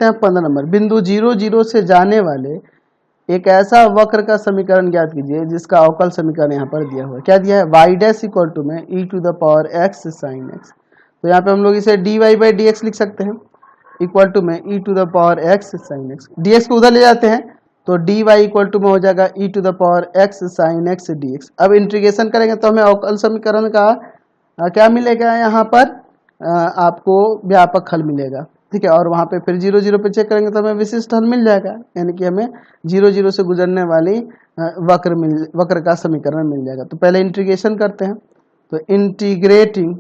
15 number, बिंदु 0 0 से जाने वाले एक ऐसा वक्र का समीकरण ज्ञात कीजिए जिसका अवकल समीकरण यहाँ पर दिया हुआ है। क्या दिया है? y डैश इक्वल टू में e to the power x sine x। तो यहाँ पे हम लोग इसे dy बाई डी एक्स लिख सकते हैं, इक्वल टू में e to the power x sine x। dx को उधर ले जाते हैं तो dy इक्वल टू में हो जाएगा e to the power x sine x dx। अब इंटीग्रेशन करेंगे तो हमें अवकल समीकरण का क्या मिलेगा? यहाँ पर आपको व्यापक हल मिलेगा, ठीक है। और वहाँ पे फिर 0 0 पे चेक करेंगे तो हमें विशिष्ट हल मिल जाएगा, यानी कि हमें 0 0 से गुजरने वाली वक्र का समीकरण मिल जाएगा। तो पहले इंटीग्रेशन करते हैं, तो इंटीग्रेटिंग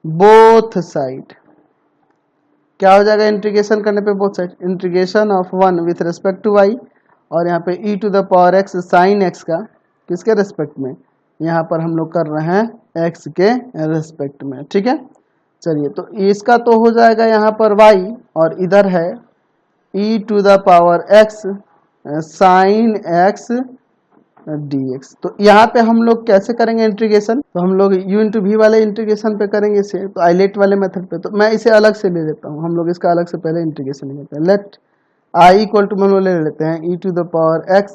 बोथ साइड क्या हो जाएगा? इंटीग्रेशन करने पे both side, integration of 1 with respect to y, और यहाँ पे e to the power x sine x का किसके रिस्पेक्ट में? यहाँ पर हम लोग कर रहे हैं x के रिस्पेक्ट में, ठीक है। चलिए, तो इसका तो हो जाएगा यहाँ पर y, और इधर है e to the power x sine x dx। तो यहाँ पे हम लोग कैसे करेंगे इंटीग्रेशन? तो हम लोग u इंटू वी वाले इंटीग्रेशन पे करेंगे इसे, तो आइलेट वाले मेथड पे। तो मैं इसे अलग से ले लेता हूँ, हम लोग इसका अलग से पहले इंटीग्रेशन लेते हैं। लेट i इक्वल टू हम लोग ले लेते हैं e to the power x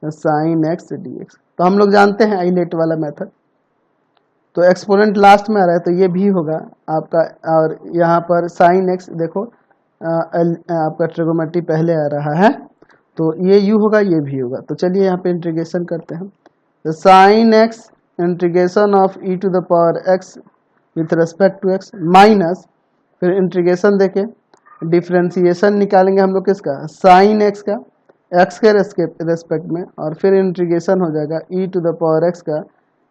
sine x dx। तो हम लोग जानते हैं आइलेट वाला मेथड, तो एक्सपोनेंट लास्ट में आ रहा है तो ये भी होगा आपका, और यहाँ पर साइन x देखो आपका ट्रिगोनोमेट्री पहले आ रहा है तो ये u होगा, ये भी होगा। तो चलिए यहाँ पे इंटीग्रेशन करते हैं, तो sine x integration of e to the power x with respect to x minus, फिर इंटीग्रेशन देके डिफ्रेंसिएशन निकालेंगे हम लोग किसका? साइन x का x के रेस्पेक्ट में, और फिर इंटीग्रेशन हो जाएगा e to the power x का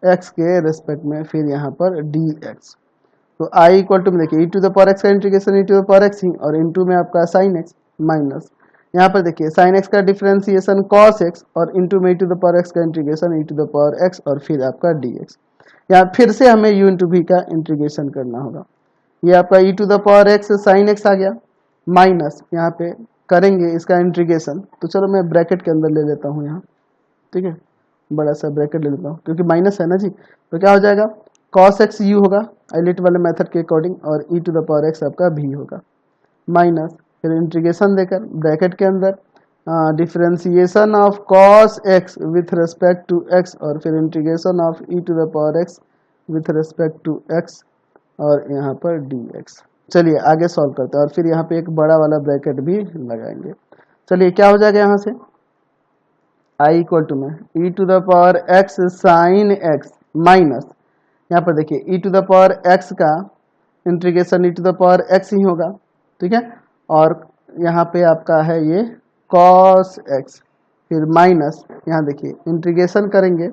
x के रेस्पेक्ट में, फिर यहाँ पर dx। तो i इक्वल टू में देखिए e to the power x का integration e to the power x ही, और इनटू में आपका साइन x माइनस, यहाँ पर देखिए साइन x का डिफरेंशिएशन cos x, और इनटू में e to the power x का integration e to the power x, और फिर आपका dx। यहाँ फिर से हमें u इंटू v का इंटीग्रेशन करना होगा। ये आपका e to the power x sine x आ गया, माइनस यहाँ पे करेंगे इसका इंटीग्रेशन। तो चलो मैं ब्रैकेट के अंदर ले लेता हूँ यहाँ, ठीक है, बड़ा सा ब्रैकेट ले लेता हूँ क्योंकि माइनस है ना जी। तो क्या हो जाएगा? cos x u होगा आइलेट वाले मेथड के अकॉर्डिंग, और e to the power x आपका v होगा, माइनस फिर इंटीग्रेशन देकर ब्रैकेट के अंदर differentiation of cos x with respect to x, और फिर integration of e to the power x with respect to x, और यहाँ पर dx। चलिए आगे सॉल्व करते हैं, और फिर यहाँ पे एक बड़ा वाला ब्रैकेट भी लगाएंगे। चलिए क्या हो जाएगा यहाँ से? i इक्वल टू में e to the power x sine x minus, यहाँ पर देखिए e to the power x का integration e to the power x ही होगा, ठीक है, और यहाँ पे आपका है ये cos x, फिर माइनस यहाँ देखिए इंटीग्रेशन करेंगे,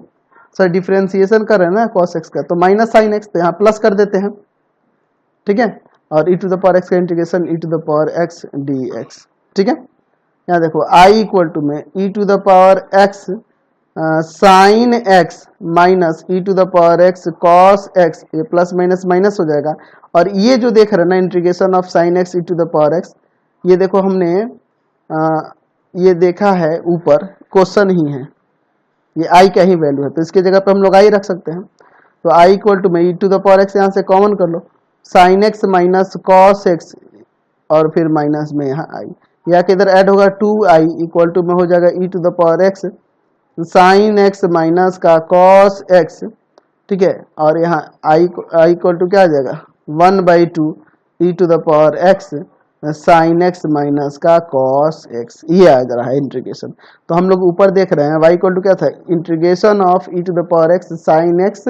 सर डिफरेंशिएशन कर रहे हैं ना cos x का, तो माइनस साइन x, तो यहाँ प्लस कर देते हैं, ठीक है, और e to the power x का integration e to the power x dx, ठीक है। यहाँ देखो i इक्वल टू में e to the power x sine x minus e to the power x cos x, ये प्लस माइनस माइनस हो जाएगा, और ये जो देख रहे हैं ना integration of sine x e to the power x, ये देखो हमने ये देखा है ऊपर क्वेश्चन ही है, ये i का ही वैल्यू है, तो इसके जगह पे हम लोग i रख सकते हैं। तो i इक्वल टू में e to the power x यहाँ से कॉमन कर लो, sine x minus cos x, और फिर माइनस में यहाँ i, या के इधर ऐड होगा 2i इक्वल टू में हो जाएगा e to the power x sine x minus का cos x, ठीक है, और यहाँ i इक्वल टू क्या आ जाएगा? 1/2 e to the power x sine x minus का cos x, ये आ रहा है इंटीग्रेशन। तो हम लोग ऊपर देख रहे हैं y इक्वल टू क्या था? Integration of e to the power x sine x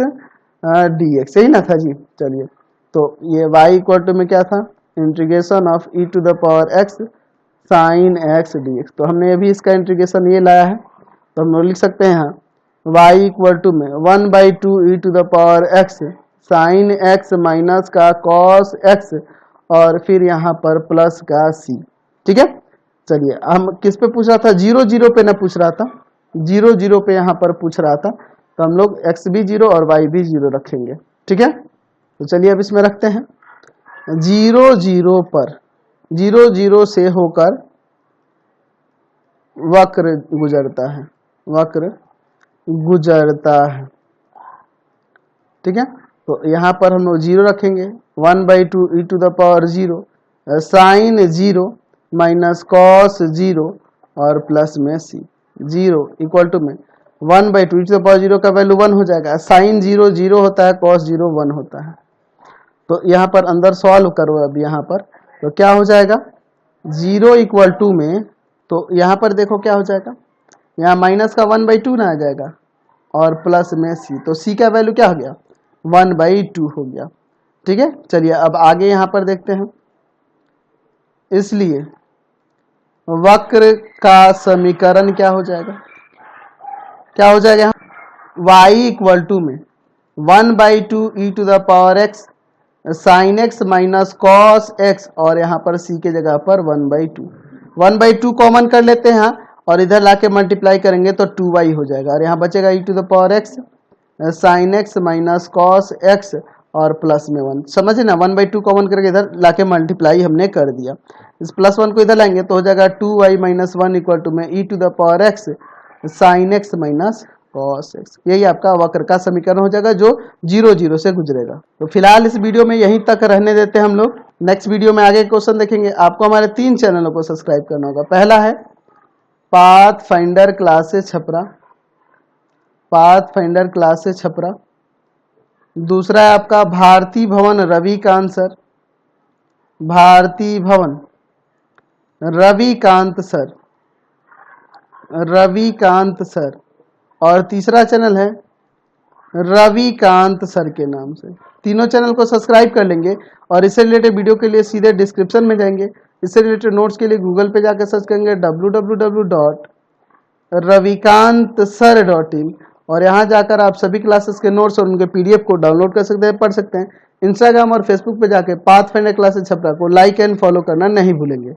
dx, यही ना था जी। चलिए, तो ये y इक्वल टू में क्या था? Integration of e to the power x sine x dx। तो हमने अभी इसका इंटीग्रेशन ये लाया है, तो हम लोग लिख सकते हैं यहाँ y इक्वल टू में 1/2 e to the power x sine x minus का cos x, और फिर यहाँ पर प्लस का c, ठीक है। चलिए हम किस पे पूछ रहा था? 0 0 पे ना पूछ रहा था, 0 0 पे यहाँ पर पूछ रहा था, तो हम लोग x भी 0 और y भी 0 रखेंगे, ठीक है। तो चलिए अब इसमें रखते हैं 0 0 पर, 0 0 से होकर वक्र गुजरता है, वक्र गुजरता है, ठीक है। तो यहाँ पर हम लोग 0 रखेंगे, 1/2 e to the power 0 sine 0 minus cos 0 और प्लस में सी 0 इक्वल टू में 1/2 e टू द पावर 0 का वैल्यू 1 हो जाएगा, साइन 0 0 होता है, कॉस 0 1 होता है। तो यहाँ पर अंदर सॉल्व करो अब यहाँ पर, तो क्या हो जाएगा 0 इक्वल टू में, तो यहाँ पर देखो क्या हो जाएगा, यहाँ माइनस का 1/2 ना आ जाएगा और प्लस में सी, तो सी का वैल्यू क्या हो गया 1/2 हो गया। ठीक है, चलिए अब आगे यहाँ पर देखते हैं। इसलिए वक्र का समीकरण क्या हो जाएगा, क्या हो जाएगा y इक्वल टू में 1/2 e to the power x sine x minus cos x और यहाँ पर c के जगह पर 1/2 कॉमन कर लेते हैं और इधर लाके मल्टीप्लाई करेंगे तो 2y हो जाएगा और यहाँ बचेगा e to the power x sine x minus cos x और प्लस में 1, समझे ना, 1/2 कॉमन करके इधर लाके मल्टीप्लाई हमने कर दिया। इस प्लस 1 को इधर लाएंगे तो हो जाएगा 2y माइनस 1 इक्वल टू में e to the power x sine x minus cos x। यही आपका वक्र का समीकरण हो जाएगा जो 0 0 से गुजरेगा। तो फिलहाल इस वीडियो में यहीं तक रहने देते हैं हम लोग। नेक्स्ट वीडियो में आगे क्वेश्चन देखेंगे। आपको हमारे 3 चैनलों को सब्सक्राइब करना होगा। पहला है pathfinder classes Chhapra, pathfinder classes Chhapra. दूसरा है आपका भारती भवन रविकांत सर, भारती भवन रविकांत सर, रविकांत सर। और तीसरा चैनल है रविकांत सर के नाम से। तीनों चैनल को सब्सक्राइब कर लेंगे और इससे रिलेटेड वीडियो के लिए सीधे डिस्क्रिप्शन में जाएंगे। इससे रिलेटेड नोट्स के लिए गूगल पे जाकर सर्च करेंगे www.ravikantsir.in और यहाँ जाकर आप सभी क्लासेस के नोट्स और उनके पीडीएफ को डाउनलोड कर सकते हैं, पढ़ सकते हैं। इंस्टाग्राम और फेसबुक पे जाके पाथफाइंडर क्लासेस छपरा को लाइक एंड फॉलो करना नहीं भूलेंगे।